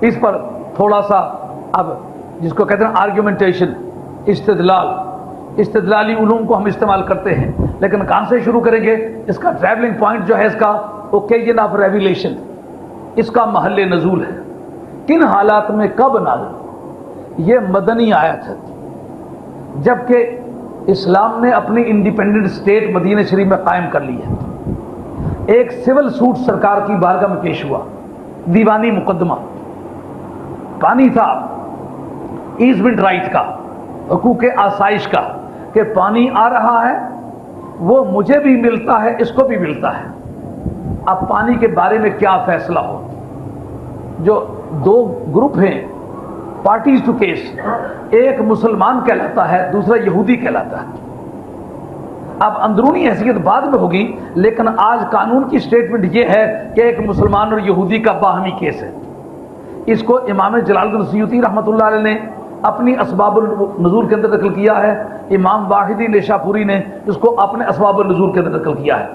اس پر تھوڑا سا اب جس کو کہتے ہیں آرگیومنٹیشن، استدلالی علوم کو ہم استعمال کرتے ہیں، لیکن کہاں سے شروع کریں گے؟ اس کا ٹریولنگ پوائنٹ جو ہے اس کا اوکیجن آف ریویلیشن، اس کا محل نزول ہے، کن حالات میں کب نازل؟ یہ مدنی آیت ہے، جبکہ اسلام نے اپنی انڈیپینڈنٹ اسٹیٹ مدینہ شریف میں قائم کر لی ہے۔ ایک سول سوٹ سرکار کی بارگاہ میں پیش ہوا، دیوانی مقدمہ، پانی تھا، ایزمنٹ رائٹ کا، حقوق آسائش کا، کہ پانی آ رہا ہے، وہ مجھے بھی ملتا ہے، اس کو بھی ملتا ہے۔ اب پانی کے بارے میں کیا فیصلہ ہو؟ جو دو گروپ ہیں پارٹیز ٹو کیس، ایک مسلمان کہلاتا ہے، دوسرا یہودی کہلاتا ہے۔ اب اندرونی حیثیت بعد میں ہوگی، لیکن آج قانون کی سٹیٹمنٹ یہ ہے کہ ایک مسلمان اور یہودی کا باہمی کیس ہے۔ اس کو امام جلال الدین سیوطی رحمۃ اللہ علیہ نے اپنی اسباب النزول کے اندر نقل کیا ہے، امام واحدی نیشاپوری نے اس کو اپنے اسباب النزول کے اندر نقل کیا ہے،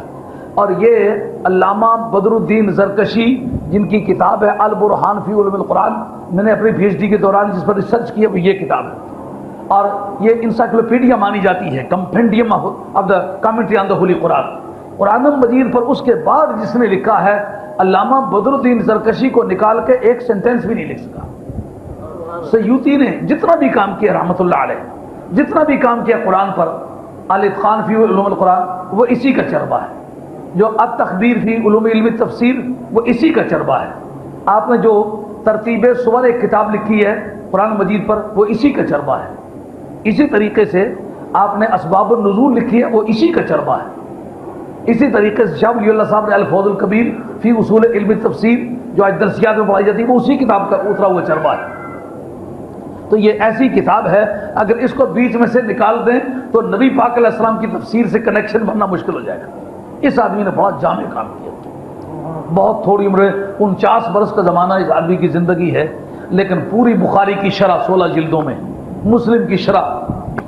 اور یہ علامہ بدر الدین زرکشی جن کی کتاب ہے البرہان فی علوم القرآن، میں نے اپنی پی ایچ ڈی کے دوران جس پر ریسرچ کیا وہ یہ کتاب ہے، اور یہ انسائکلوپیڈیا مانی جاتی ہے، compendium of the commentary on the holy Quran, قرآن مجید پر۔ اس کے بعد جس نے لکھا ہے علامہ بدر الدین زرکشی کو نکال کے ایک سینٹینس بھی نہیں لکھ سکا۔ سیوطی نے جتنا بھی کام کیا رحمۃ اللہ علیہ، جتنا بھی کام کیا قرآن پر، الاتقان فی علوم القرآن، وہ اسی کا چربہ ہے۔ جو التخبیر فی علوم علم تفسیر، وہ اسی کا چربہ ہے۔ آپ نے جو ترتیب سور ایک کتاب لکھی ہے قرآن مجید پر، وہ اسی کا چربہ ہے۔ اسی طریقے سے آپ نے اسباب النزول لکھی ہے، وہ اسی کا چربہ ہے۔ اسی طریقے سے شاہ ولی اللہ صاحب نے الفوز الکبیر فی اصول علم تفسیر جو آج درسیات میں پڑھائی جاتی ہے، وہ اسی کتاب کا اترا ہوا چربہ ہے۔ تو یہ ایسی کتاب ہے، اگر اس کو بیچ میں سے نکال دیں تو نبی پاک علیہ السلام کی تفسیر سے کنیکشن بننا مشکل ہو جائے گا۔ اس آدمی نے بڑا جامع کام کیا، بہت تھوڑی عمر، 49 برس کا زمانہ اس آدمی کی زندگی ہے، لیکن پوری بخاری کی شرح 16 جلدوں میں، مسلم کی شرح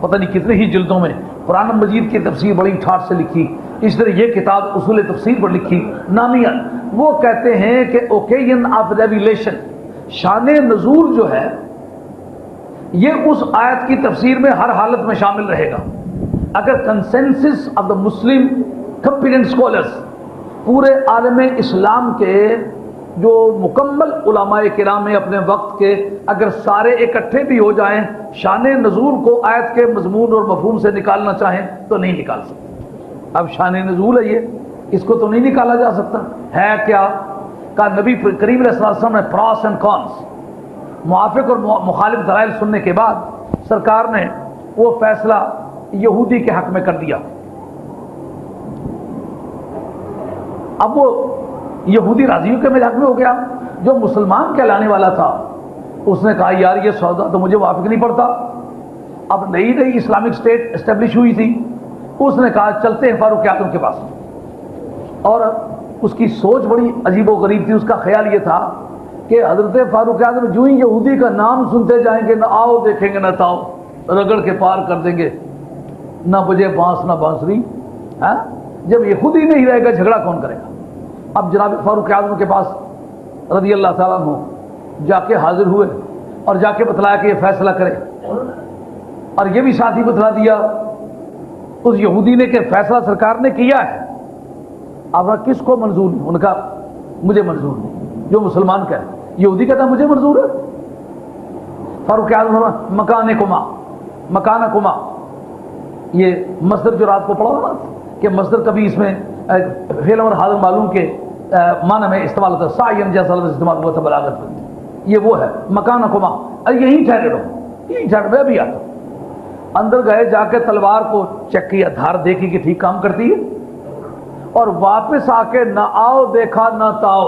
پتہ نہیں کتنے ہی جلدوں میں، قرآن مجید کی تفسیر بڑی ٹھاٹ سے لکھی، اس طرح یہ کتاب اصول تفسیر پر لکھی نامیہ۔ وہ کہتے ہیں کہ اوکیجن آف ریویلیشن، شان نزول جو ہے، یہ اس آیت کی تفسیر میں ہر حالت میں شامل رہے گا اگر consensus of the Muslim competent scholars, پورے عالم اسلام کے جو مکمل علماء کرام ہیں اپنے وقت کے، اگر سارے اکٹھے بھی ہو جائیں شان نزول کو آیت کے مضمون اور مفہوم سے نکالنا چاہیں تو نہیں نکال سکتے۔ اب شان نزول ہے یہ، اس کو تو نہیں نکالا جا سکتا ہے کیا؟ کہا نبی کریم علیہ السلام نے پراس اینڈ کانس، موافق اور مخالف دلائل سننے کے بعد سرکار نے وہ فیصلہ یہودی کے حق میں کر دیا۔ اب وہ یہودی راضیوں کے حق میں ہو گیا، جو مسلمان کہلانے والا تھا اس نے کہا یار یہ سودا تو مجھے موافق نہیں پڑتا۔ اب نئی نئی اسلامک اسٹیٹ اسٹیبلش ہوئی تھی، اس نے کہا چلتے ہیں فاروق اعظم کے پاس، اور اس کی سوچ بڑی عجیب و غریب تھی۔ اس کا خیال یہ تھا کہ حضرت فاروق اعظم جو ہی یہودی کا نام سنتے جائیں گے، نہ آؤ دیکھیں گے نہ تاؤ، رگڑ کے پار کر دیں گے، نہ بجے بانس نہ بانسری۔ جب یہودی نہیں رہے گا جھگڑا کون کرے گا؟ اب جناب فاروق اعظم کے پاس رضی اللہ تعالیٰ عنہ جا کے حاضر ہوئے اور جا کے بتلایا کہ یہ فیصلہ کرے، اور یہ بھی ساتھ ہی بتلا دیا اس یہودی نے کہ فیصلہ سرکار نے کیا ہے۔ اب کس کو منظور نہیں؟ ان کا مجھے منظور نہیں، جو مسلمان کہہ رہے، یہودی کہتا مجھے منظور ہے۔ فاروق اعظم مکان کما، یہ مصدر جو رات کو پڑھا نا کہ مصدر کبھی اس میں فعل اور حاضر معلوم کے معنی میں استعمال ہوتا ہے، سعین جیسا لفظ استعمال ہوا تھا بلاغت میں، یہ وہ ہے مکان کما، یہیں ٹھہرے رہو، یہیں ٹھہر، میں بھی آتا ہوں۔ اندر گئے، جا کے تلوار کو چیک کیا، دھار دیکھی کہ ٹھیک کام کرتی ہے، اور واپس آ کے نہ آؤ دیکھا نہ تاؤ،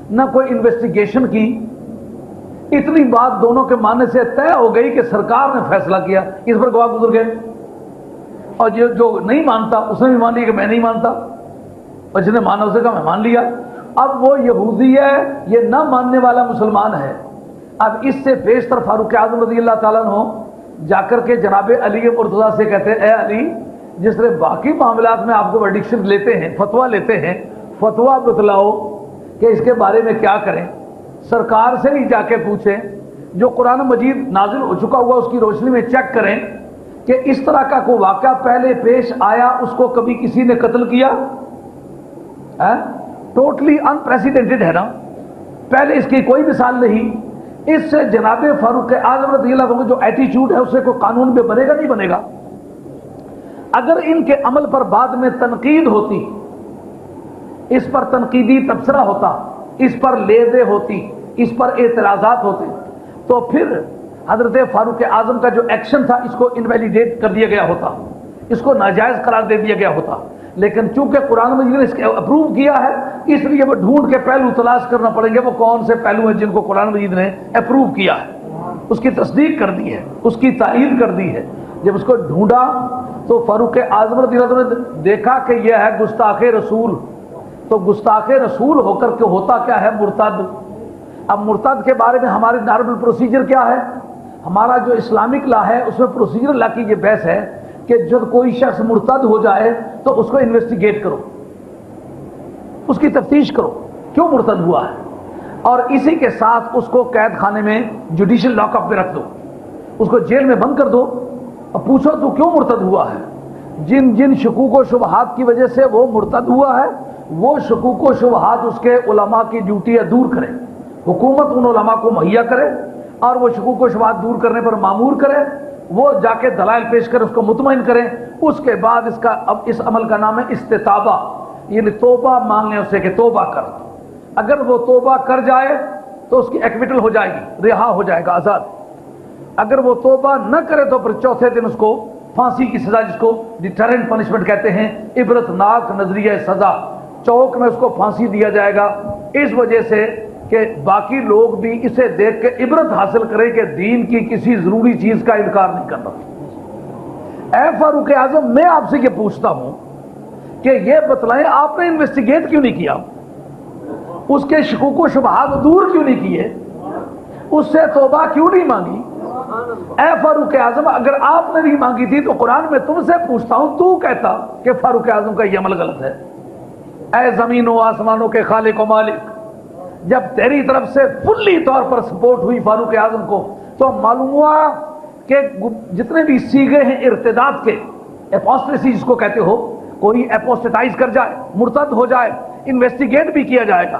نہ کوئی انویسٹیگیشن کی۔ اتنی بات دونوں کے ماننے سے طے ہو گئی کہ سرکار نے فیصلہ کیا، اس پر گواہ گزر گئے، اور جو نہیں مانتا اس نے بھی مان لیا کہ میں نہیں مانتا، اور جس نے مانا اسے کہا میں مان لیا۔ اب وہ یہودی ہے، یہ نہ ماننے والا مسلمان ہے۔ اب اس سے بیشتر فاروق اعظم رضی اللہ تعالیٰ عنہ جا کر کے جناب علی مرتضیٰ سے کہتے ہیں اے علی، جس طرح باقی معاملات میں آپ کو ورڈکشن لیتے ہیں، فتویٰ لیتے ہیں، فتویٰ بتلاؤ کہ اس کے بارے میں کیا کریں۔ سرکار سے ہی جا کے پوچھیں، جو قرآن مجید نازل ہو چکا ہوا اس کی روشنی میں چیک کریں کہ اس طرح کا کوئی واقعہ پہلے پیش آیا، اس کو کبھی کسی نے قتل کیا؟ ٹوٹلی انپریسیڈنٹڈ ہے نا، پہلے اس کی کوئی مثال نہیں۔ اس سے جناب فاروق اعظم رضی اللہ عنہ جو ایٹیچیوڈ ہے اس سے کوئی قانون میں بنے گا نہیں بنے گا؟ اگر ان کے عمل پر بعد میں تنقید ہوتی، اس پر تنقیدی تبصرہ ہوتا، اس پر لیزے ہوتی، اس پر اعتراضات ہوتے، تو پھر حضرت فاروق اعظم کا جو ایکشن تھا اس کو انویلیڈیٹ کر دیا گیا ہوتا، اس کو ناجائز قرار دے دیا گیا ہوتا۔ لیکن چونکہ قرآن مجید نے اس کے اپروو کیا ہے، اس لیے وہ ڈھونڈ کے پہلو تلاش کرنا پڑیں گے وہ کون سے پہلو ہیں جن کو قرآن مجید نے اپروو کیا ہے، اس کی تصدیق کر دی ہے، اس کی تائید کر دی ہے۔ جب اس کو ڈھونڈا تو فاروق اعظم رضی اللہ عنہ نے دیکھا کہ یہ ہے گستاخ رسول، تو گستاخ رسول ہو کر کے ہوتا کیا ہے؟ مرتد۔ اب مرتد کے بارے میں ہمارے نارمل پروسیجر کیا ہے؟ ہمارا جو اسلامک لا ہے اس میں پروسیجر لا کی یہ بحث ہے کہ جب کوئی شخص مرتد ہو جائے تو اس کو انویسٹیگیٹ کرو، اس کی تفتیش کرو کیوں مرتد ہوا ہے، اور اسی کے ساتھ اس کو قید خانے میں جوڈیشل لاک اپ میں رکھ دو، اس کو جیل میں بند کر دو اور پوچھو تو کیوں مرتد ہوا ہے۔ جن جن شکوک و شبہات کی وجہ سے وہ مرتد ہوا ہے، وہ شکوک و شبہات اس کے علماء کی ڈیوٹی ہے دور کرے، حکومت ان علماء کو مہیا کرے اور وہ شکوک و شبہات دور کرنے پر مامور کرے، وہ جا کے دلائل پیش کر اس کو مطمئن کریں۔ اس کے بعد اس عمل کا نام ہے استتابہ، یعنی توبہ مانگنے اسے کہ توبہ کر۔ اگر وہ توبہ کر جائے تو اس کی ایکویٹل ہو جائے گی، رہا ہو جائے گا، آزاد۔ اگر وہ توبہ نہ کرے تو پھر چوتھے دن اس کو پھانسی کی سزا، جس کو ڈیٹرنٹ پنشمنٹ کہتے ہیں، عبرت ناک نظریہ سزا، چوک میں اس کو پھانسی دیا جائے گا، اس وجہ سے کہ باقی لوگ بھی اسے دیکھ کے عبرت حاصل کریں کہ دین کی کسی ضروری چیز کا انکار نہیں کرنا۔ اے فاروق اعظم، میں آپ سے یہ پوچھتا ہوں کہ یہ بتلائیں آپ نے انویسٹیگیٹ کیوں نہیں کیا، اس کے شکوک و شبہات دور کیوں نہیں کیے، اس سے توبہ کیوں نہیں مانگی؟ اے فاروق اعظم، اگر آپ نے نہیں مانگی تھی تو قرآن میں تم سے پوچھتا ہوں، تو کہتا کہ فاروق اعظم کا یہ عمل غلط ہے۔ اے زمین و آسمانوں کے خالق و مالک، جب تیری طرف سے فلی طور پر سپورٹ ہوئی فاروق اعظم کو، تو معلوم ہوا کہ جتنے بھی سیغے ہیں ارتداد کے، اپوسٹیسی جس کو کہتے ہو، کوئی اپوسٹیٹائز کر جائے، مرتد ہو جائے، انویسٹیگیٹ بھی کیا جائے گا،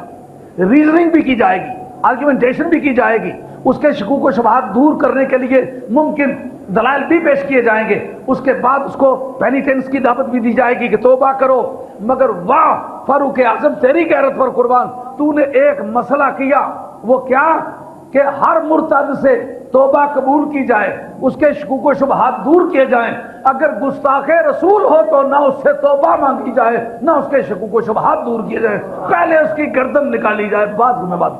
ریزننگ بھی کی جائے گی، آرگیومنٹیشن بھی کی جائے گی، اس کے شکوک و شبہات دور کرنے کے لیے ممکن دلائل بھی پیش کیے جائیں گے، اس کے بعد اس کو پینیٹنس کی دعوت بھی دی جائے گی کہ توبہ کرو۔ مگر واہ فاروق اعظم، تیری غیرت پر قربان، تو نے ایک مسئلہ کیا، وہ کیا کہ ہر مرتد سے توبہ قبول کی جائے، اس کے شکوک و شبہات دور کیے جائیں، اگر گستاخ رسول ہو تو نہ اس سے توبہ مانگی جائے، نہ اس کے شکوک و شبہات دور کیے جائیں، پہلے اس کی گردن نکالی جائے، بعد میں بات